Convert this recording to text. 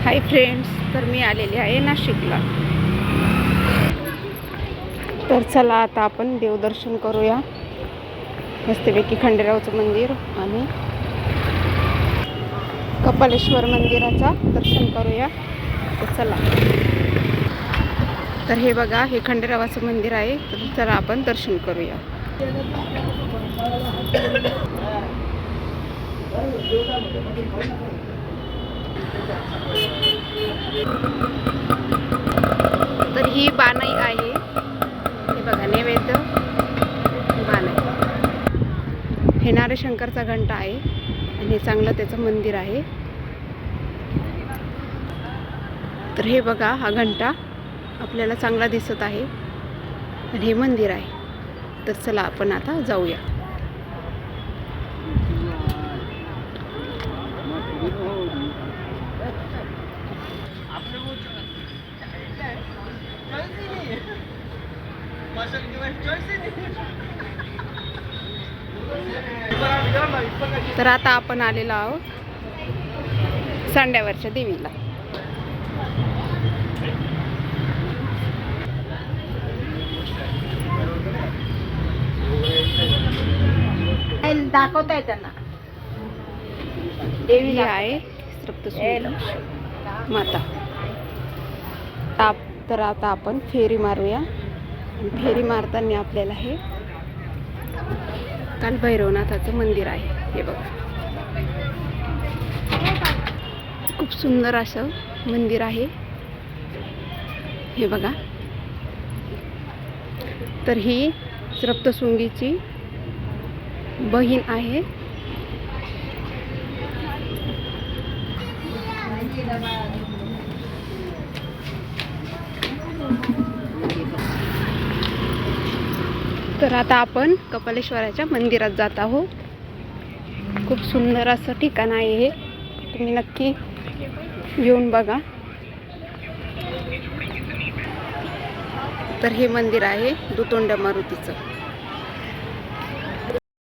Hi friends, तर मी आलेली आहे नाशिकला. तर चला आता आपण देवदर्शन करूया. मस्तपैकी खंडेरावचं मंदिर आणि कपालेश्वर मंदिराचा दर्शन करूया. तर चला. तर हे बघा, हे खंडेरावाचं मंदिर आहे. तर चला आपण दर्शन करूया. तर ही बाणाई आहे. हे बघा, नैवेद्य बाणाई. हे नारेशंकरचा घंटा आहे आणि हे चांगलं त्याचं मंदिर आहे. तर हे बघा, हा घंटा आपल्याला चांगला दिसत आहे आणि हे मंदिर आहे. तर चला आपण आता जाऊया. तर आता आपण आलेलो आहोत सांड्यावरच्या देवीला. दाखवताय त्यांना. देवी आहे सप्तशृंगी माता. तर आता आपण फेरी मारूया. फेरी मारताना आपल्याला हे कालभैरवनाथाचं मंदिर आहे. हे बघा, खूप सुंदर असं मंदिर आहे. हे बघा. तर ही सप्तशृंगीची बहीण आहे. तर आता आपण कपालेश्वराच्या मंदिरात जात आहोत. खूप सुंदर असं ठिकाण आहे हे. तुम्ही नक्की येऊन बघा. तर हे मंदिर आहे दुतोंड्या मारुतीचं.